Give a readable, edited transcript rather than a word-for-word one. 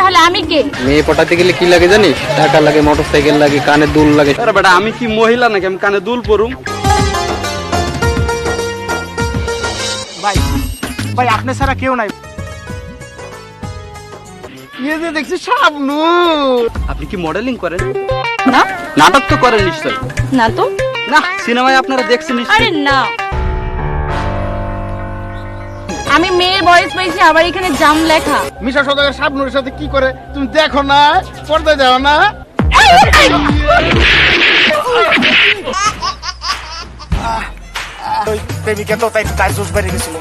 তাহলে আমি কে? মেয়ে পটাতে গেলে কি লাগে জানিস? টাকা লাগে, মোটরসাইকেল লাগে, কানে দুল লাগে। আরে বেটা আমি কি মহিলা নাকি আমি কানে দুল পরুম? ভাই ভাই আপনি ছাড়া কেউ নাই। ইয়ে যে দেখছি শাবনূর। আপনি কি মডেলিং করেন? না নাটক তো করেন নিশ্চয়? না তো। না সিনেমায় আপনারা দেখছেন আরে নিশ্চয়? না, আমি মেয়ের বয়স পেয়েছি আবার এখানে জাম লেখা। মিশা সদাগর শাবনুরের সাথে কি করে তুমি দেখো না, পর্দায় দাও না। ওই প্রেমিকা তো তাই জোশ বেড়ে গেছিল।